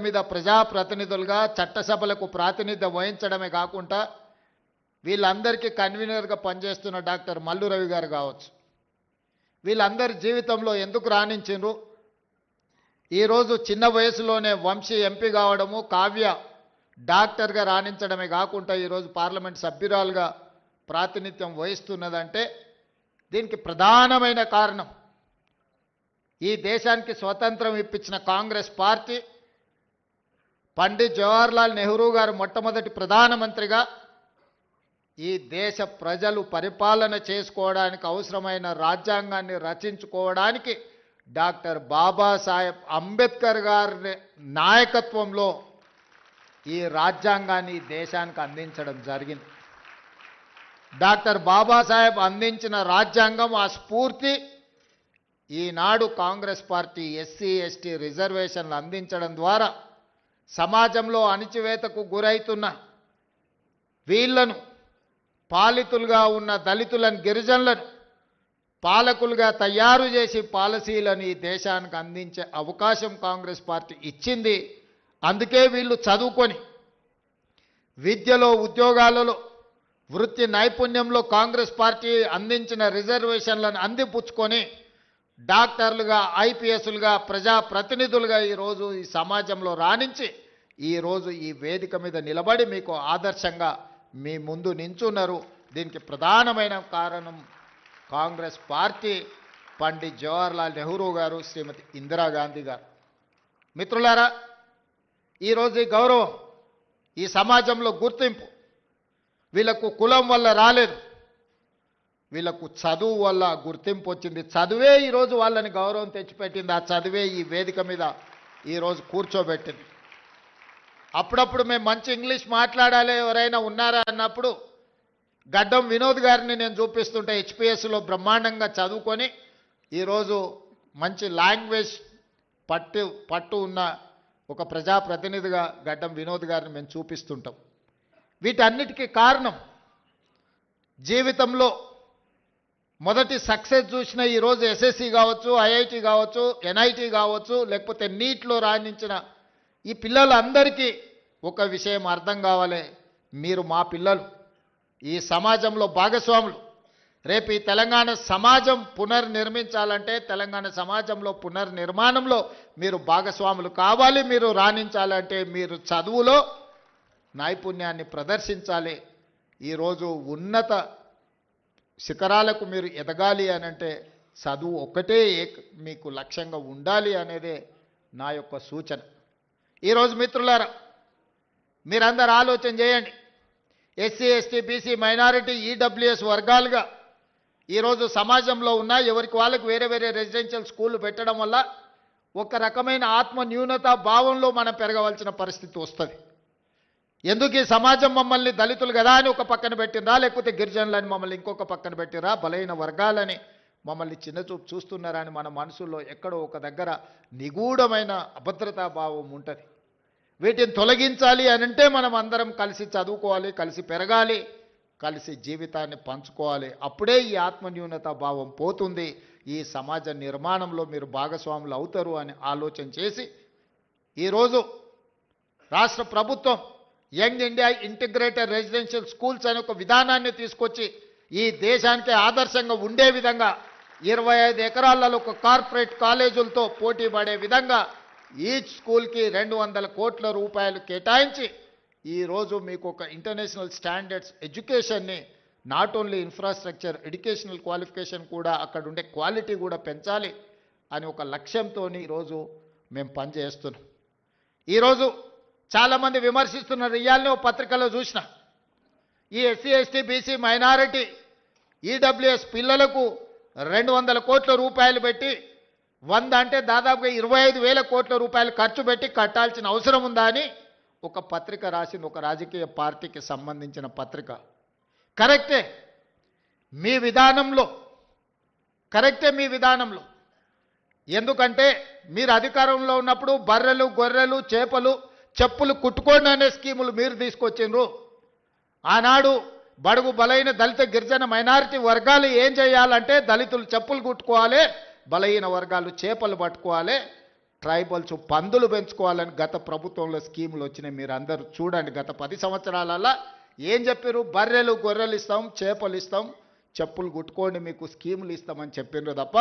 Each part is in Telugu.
మీద ప్రజాప్రతినిధులుగా చట్టసభలకు ప్రాతినిధ్యం వహించడమే కాకుండా వీళ్ళందరికీ కన్వీనర్గా పనిచేస్తున్న డాక్టర్ మల్లు రవి గారు కావచ్చు. వీళ్ళందరి జీవితంలో ఎందుకు రాణించిండ్రు? ఈరోజు చిన్న వయసులోనే వంశీ ఎంపీ కావడము, కావ్య డాక్టర్గా రాణించడమే కాకుండా ఈరోజు పార్లమెంట్ సభ్యురాలుగా ప్రాతినిధ్యం వహిస్తున్నదంటే దీనికి ప్రధానమైన కారణం ఈ దేశానికి స్వతంత్రం ఇప్పించిన కాంగ్రెస్ పార్టీ, పండిత్ జవహర్లాల్ నెహ్రూ గారు మొట్టమొదటి ప్రధానమంత్రిగా ఈ దేశ ప్రజలు పరిపాలన చేసుకోవడానికి అవసరమైన రాజ్యాంగాన్ని రచించుకోవడానికి డాక్టర్ బాబాసాహెబ్ అంబేద్కర్ గారి నాయకత్వంలో ఈ రాజ్యాంగాన్ని దేశానికి అందించడం జరిగింది. డాక్టర్ బాబాసాహెబ్ అందించిన రాజ్యాంగం, ఆ స్ఫూర్తి ఈనాడు కాంగ్రెస్ పార్టీ ఎస్సీ ఎస్టీ రిజర్వేషన్లు అందించడం ద్వారా సమాజంలో అణిచివేతకు గురైతున్న వీళ్లను, పాలితులుగా ఉన్న దళితులను, గిరిజనులను పాలకులుగా తయారు చేసి పాలసీలను ఈ దేశానికి అందించే అవకాశం కాంగ్రెస్ పార్టీ ఇచ్చింది. అందుకే వీళ్ళు చదువుకొని విద్యలో, ఉద్యోగాలలో, వృత్తి నైపుణ్యంలో కాంగ్రెస్ పార్టీ అందించిన రిజర్వేషన్లను అందిపుచ్చుకొని డాక్టర్లుగా, ఐపీఎస్లుగా, ప్రజాప్రతినిధులుగా ఈరోజు ఈ సమాజంలో రాణించి ఈరోజు ఈ వేదిక మీద నిలబడి మీకు ఆదర్శంగా మీ ముందు నించున్నారు. దీనికి ప్రధానమైన కారణం కాంగ్రెస్ పార్టీ, పండిత్ జవహర్లాల్ నెహ్రూ గారు, శ్రీమతి ఇందిరాగాంధీ గారు. మిత్రులారా, ఈరోజు ఈ గౌరవం, ఈ సమాజంలో గుర్తింపు వీళ్ళకు కులం వల్ల రాలేదు, వీళ్ళకు చదువు వల్ల గుర్తింపు వచ్చింది. చదువే ఈరోజు వాళ్ళని గౌరవం తెచ్చిపెట్టింది. ఆ చదువే ఈ వేదిక మీద ఈరోజు కూర్చోబెట్టింది. అప్పుడప్పుడు మేము మంచి ఇంగ్లీష్ మాట్లాడాలి ఎవరైనా ఉన్నారా అన్నప్పుడు గడ్డం వినోద్ గారిని నేను చూపిస్తుంటే హెచ్పిఎస్లో బ్రహ్మాండంగా చదువుకొని ఈరోజు మంచి లాంగ్వేజ్ పట్టు ఉన్న ఒక ప్రజాప్రతినిధిగా గడ్డం వినోద్ గారిని మేము చూపిస్తుంటాం. వీటన్నిటికీ కారణం జీవితంలో మొదటి సక్సెస్ చూసిన ఈరోజు ఎస్ఎస్సి కావచ్చు, ఐఐటి కావచ్చు, ఎన్ఐటి కావచ్చు, లేకపోతే నీట్లో రాణించిన ఈ పిల్లలందరికీ ఒక విషయం అర్థం కావాలి, మీరు మా పిల్లలు, ఈ సమాజంలో భాగస్వాములు. రేపు ఈ తెలంగాణ సమాజం పునర్నిర్మించాలంటే, తెలంగాణ సమాజంలో పునర్నిర్మాణంలో మీరు భాగస్వాములు కావాలి. మీరు రాణించాలంటే మీరు చదువులో నైపుణ్యాన్ని ప్రదర్శించాలి. ఈరోజు ఉన్నత శిఖరాలకు మీరు ఎదగాలి అనంటే చదువు ఒక్కటే మీకు లక్ష్యంగా ఉండాలి అనేదే నా యొక్క సూచన. ఈరోజు మిత్రులారా, మీరందరూ ఆలోచన చేయండి. SC ST BC minority EWS వర్గాలుగా ఈరోజు సమాజంలో ఉన్న ఎవరికి వాళ్ళకు వేరే వేరే రెసిడెన్షియల్ స్కూళ్ళు పెట్టడం వల్ల ఒక రకమైన ఆత్మ న్యూనతా భావంలో మనం పెరగవలసిన పరిస్థితి వస్తుంది. ఎందుకు ఈ సమాజం మమ్మల్ని దళితులు కదా అని ఒక పక్కన పెట్టినరా, లేకపోతే గిరిజనులని మమ్మల్ని ఇంకొక పక్కన పెట్టినరా, బలైన వర్గాలని మమ్మల్ని చిన్నచూపు చూస్తున్నారా అని మన మనసులో ఎక్కడో ఒక దగ్గర నిగూఢమైన అభద్రతా భావం ఉంటుంది. వీటిని తొలగించాలి అనంటే మనం అందరం కలిసి చదువుకోవాలి, కలిసి పెరగాలి, కలిసి జీవితాన్ని పంచుకోవాలి. అప్పుడే ఈ ఆత్మన్యూనతా భావం పోతుంది. ఈ సమాజ నిర్మాణంలో మీరు భాగస్వాములు అవుతారు అని ఆలోచన చేసి ఈరోజు రాష్ట్ర ప్రభుత్వం young India integrated residential schools అనే ఒక విధానాన్ని తీసుకొచ్చి ఈ దేశానికి ఆదర్శంగా ఉండే విధంగా 25 ఎకరాలలో ఒక కార్పొరేట్ కాలేజీలతో పోటీ పడే విధంగా ఈచ్ స్కూల్కి 200 కోట్ల రూపాయలు కేటాయించి ఈరోజు మీకు ఒక ఇంటర్నేషనల్ స్టాండర్డ్స్ ఎడ్యుకేషన్ని, not only infrastructure, educational qualification కూడా, అక్కడ ఉండే క్వాలిటీ కూడా పెంచాలి అని ఒక లక్ష్యంతో ఈరోజు మేము పనిచేస్తున్నాం. ఈరోజు చాలామంది విమర్శిస్తున్నారు. ఇయాలని ఒక పత్రికలో చూసిన ఈ SC ST BC minority EWS పిల్లలకు 200 కోట్ల రూపాయలు పెట్టి 100 అంటే దాదాపుగా 25,000 కోట్ల రూపాయలు ఖర్చు పెట్టి కట్టాల్సిన అవసరం ఉందా అని ఒక పత్రిక రాసింది, ఒక రాజకీయ పార్టీకి సంబంధించిన పత్రిక. కరెక్టే మీ విధానంలో, ఎందుకంటే మీరు అధికారంలో ఉన్నప్పుడు బర్రెలు, గొర్రెలు, చేపలు, చెప్పులు కుట్టుకోండి అనే స్కీములు మీరు తీసుకొచ్చిండ్రు. ఆనాడు బడుగు బలైన దళిత గిరిజన మైనారిటీ వర్గాలు ఏం చేయాలంటే దళితులు చెప్పులు కుట్టుకోవాలి, బలహీన వర్గాలు చేపలు పట్టుకోవాలి, ట్రైబల్స్ పందులు పెంచుకోవాలని గత ప్రభుత్వంలో స్కీములు వచ్చినాయి. మీరు అందరూ చూడండి, గత 10 సంవత్సరాలలో ఏం చెప్పారు? బర్రెలు గొర్రెలు ఇస్తాం, చేపలు ఇస్తాం, చెప్పులు కుట్టుకోండి, మీకు స్కీములు ఇస్తామని చెప్పిండ్రు తప్ప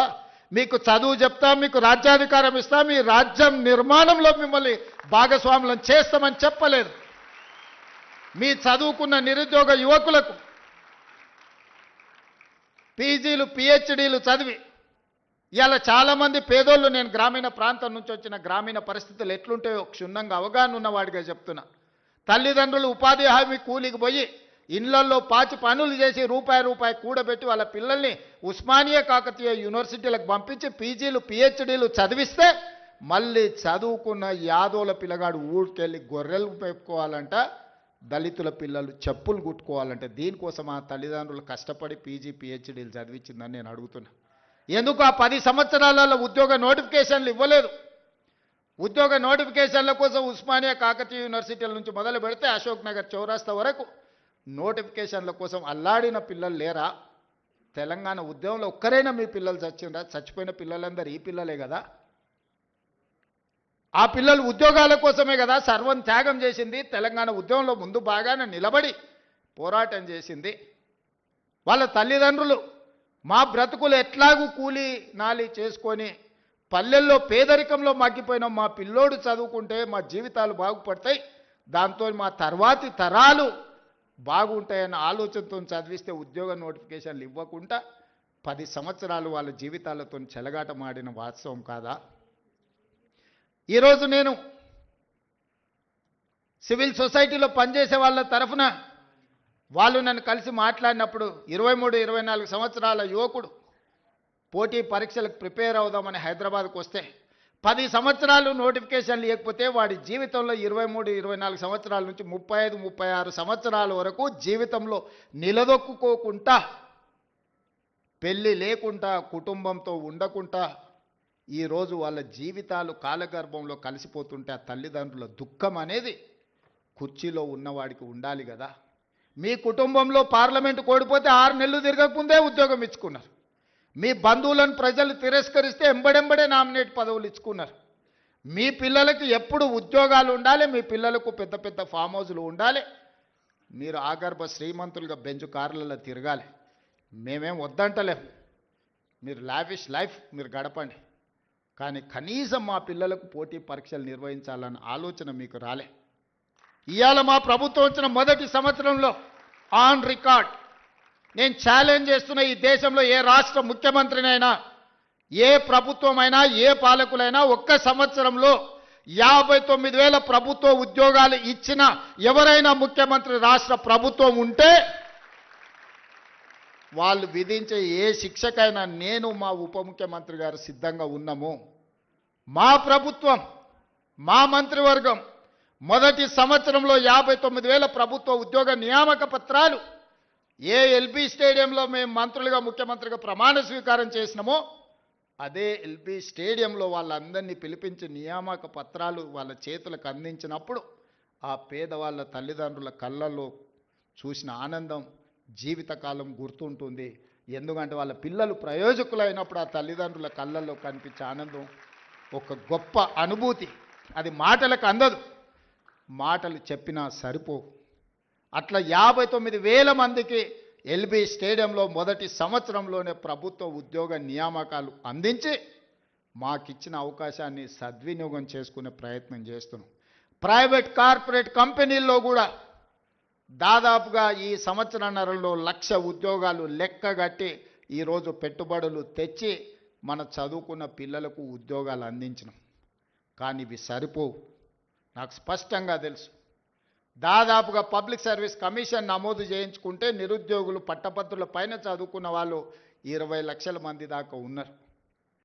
మీకు చదువు చెప్తాం, మీకు రాజ్యాధికారం ఇస్తాం, మీ రాజ్యం నిర్మాణంలో మిమ్మల్ని భాగస్వాములను చేస్తామని చెప్పలేదు. మీ చదువుకున్న నిరుద్యోగ యువకులకు పీజీలు పిహెచ్డీలు చదివి ఇలా చాలామంది పేదోళ్ళు, నేను గ్రామీణ ప్రాంతం నుంచి వచ్చిన గ్రామీణ పరిస్థితులు ఎట్లుంటాయో క్షుణ్ణంగా అవగాహన ఉన్నవాడిగా చెప్తున్నా. తల్లిదండ్రులు ఉపాధి హామీ కూలికి పోయి ఇళ్లల్లో పాచి పనులు చేసి రూపాయి కూడబెట్టి వాళ్ళ పిల్లల్ని ఉస్మానియా కాకతీయ యూనివర్సిటీలకు పంపించి పీజీలు పిహెచ్డీలు చదివిస్తే మళ్ళీ చదువుకున్న యాదోల పిల్లగాడు ఊరికెళ్ళి గొర్రెలు పెట్టుకోవాలంట, దళితుల పిల్లలు చెప్పులు కుట్టుకోవాలంటే దీనికోసం ఆ తల్లిదండ్రులు కష్టపడి పీజీ పిహెచ్డీలు చదివించిందని నేను అడుగుతున్నా. ఎందుకు ఆ 10 సంవత్సరాలలో ఉద్యోగ నోటిఫికేషన్లు ఇవ్వలేదు? ఉద్యోగ నోటిఫికేషన్ల కోసం ఉస్మానియా కాకతీయ యూనివర్సిటీల నుంచి మొదలు పెడితే అశోక్ నగర్ చౌరాస్తా వరకు నోటిఫికేషన్ల కోసం అల్లాడిన పిల్లలు లేరా? తెలంగాణ ఉద్యమంలో ఒక్కరైనా మీ పిల్లలు చచ్చిండ్రా? చచ్చిపోయిన పిల్లలందరూ ఈ పిల్లలే కదా. ఆ పిల్లలు ఉద్యోగాల కోసమే కదా సర్వం త్యాగం చేసింది. తెలంగాణ ఉద్యమంలో ముందు బాగానే నిలబడి పోరాటం చేసింది. వాళ్ళ తల్లిదండ్రులు మా బ్రతుకులు ఎట్లాగూ కూలి నాలి చేసుకొని పల్లెల్లో పేదరికంలో మగ్గిపోయిన మా పిల్లోడు చదువుకుంటే మా జీవితాలు బాగుపడతాయి, దాంతో మా తర్వాతి తరాలు బాగుంటాయన్న ఆలోచనతో చదివిస్తే ఉద్యోగ నోటిఫికేషన్లు ఇవ్వకుండా 10 సంవత్సరాలు వాళ్ళ జీవితాలతో చెలగాటమాడిన వాస్తవం కాదా? ఈరోజు నేను సివిల్ సొసైటీలో పనిచేసే వాళ్ళ తరఫున వాళ్ళు నన్ను కలిసి మాట్లాడినప్పుడు 23-24 సంవత్సరాల యువకుడు పోటీ పరీక్షలకు ప్రిపేర్ అవుదామని హైదరాబాద్కు వస్తే 10 సంవత్సరాలు నోటిఫికేషన్ లేకపోతే వాడి జీవితంలో 23-24 సంవత్సరాల నుంచి 35-36 సంవత్సరాల వరకు జీవితంలో నిలదొక్కుకోకుండా, పెళ్ళి లేకుండా, కుటుంబంతో ఉండకుండా ఈరోజు వాళ్ళ జీవితాలు కాలగర్భంలో కలిసిపోతుంటే ఆ తల్లిదండ్రుల దుఃఖం అనేది కుర్చీలో ఉన్నవాడికి ఉండాలి కదా. మీ కుటుంబంలో పార్లమెంటు కోడిపోతే 6 నెలలు తిరగకముందే ఉద్యోగం ఇచ్చుకున్నారు. మీ బంధువులను ప్రజలు తిరస్కరిస్తే ఎంబడెంబడే నామినేట్ పదవులు ఇచ్చుకున్నారు. మీ పిల్లలకి ఎప్పుడు ఉద్యోగాలు ఉండాలి, మీ పిల్లలకు పెద్ద పెద్ద ఫామ్ హౌజులు ఉండాలి, మీరు ఆగర్భ శ్రీమంతులుగా బెంచ్ కార్లలో తిరగాలి. మేమేం వద్దంటలేం, మీరు లావిష్ లైఫ్ మీరు గడపండి, కానీ కనీసం మా పిల్లలకు పోటీ పరీక్షలు నిర్వహించాలన్న ఆలోచన మీకు రాలే. ఇవాళ మా ప్రభుత్వం వచ్చిన మొదటి సంవత్సరంలో ఆన్ రికార్డ్ నేను ఛాలెంజ్ చేస్తున్న, ఈ దేశంలో ఏ రాష్ట్ర ముఖ్యమంత్రినైనా, ఏ ప్రభుత్వమైనా, ఏ పాలకులైనా ఒక్క సంవత్సరంలో 59,000 ప్రభుత్వ ఉద్యోగాలు ఇచ్చిన ఎవరైనా ముఖ్యమంత్రి రాష్ట్ర ప్రభుత్వం ఉంటే వాళ్ళు విధించే ఏ శిక్షకైనా నేను మా ఉప ముఖ్యమంత్రి గారు సిద్ధంగా ఉన్నాము. మా ప్రభుత్వం, మా మంత్రివర్గం మొదటి సంవత్సరంలో 59,000 ప్రభుత్వ ఉద్యోగ నియామక పత్రాలు ఏ ఎల్బీ స్టేడియంలో మేము మంత్రులుగా ముఖ్యమంత్రిగా ప్రమాణ స్వీకారం చేసినామో అదే ఎల్బీ స్టేడియంలో వాళ్ళందరినీ పిలిపించి నియామక పత్రాలు వాళ్ళ చేతులకు అందించినప్పుడు ఆ పేదవాళ్ళ తల్లిదండ్రుల కళ్ళల్లో చూసిన ఆనందం జీవితకాలం గుర్తుంటుంది. ఎందుకంటే వాళ్ళ పిల్లలు ప్రయోజకులైనప్పుడు ఆ తల్లిదండ్రుల కళ్ళల్లో కనిపించే ఆనందం ఒక గొప్ప అనుభూతి. అది మాటలకు అందదు, మాటలు చెప్పినా సరిపోవు. అట్లా 59,000 మందికి ఎల్బీ స్టేడియంలో మొదటి సంవత్సరంలోనే ప్రభుత్వ ఉద్యోగ నియామకాలు అందించి మాకిచ్చిన అవకాశాన్ని సద్వినియోగం చేసుకునే ప్రయత్నం చేస్తున్నాం. ప్రైవేట్ కార్పొరేట్ కంపెనీల్లో కూడా దాదాపుగా ఈ సంవత్సరన్నరలో 1,00,000 ఉద్యోగాలు లెక్కగట్టి ఈరోజు పెట్టుబడులు తెచ్చి మన చదువుకున్న పిల్లలకు ఉద్యోగాలు అందించినాం. కానీ ఇవి సరిపోవు, నాకు స్పష్టంగా తెలుసు. దాదాపుగా పబ్లిక్ సర్వీస్ కమిషన్ నమోదు చేయించుకుంటే నిరుద్యోగులు పట్టభద్రుల పైన చదువుకున్న వాళ్ళు 20 లక్షల మంది దాకా ఉన్నారు.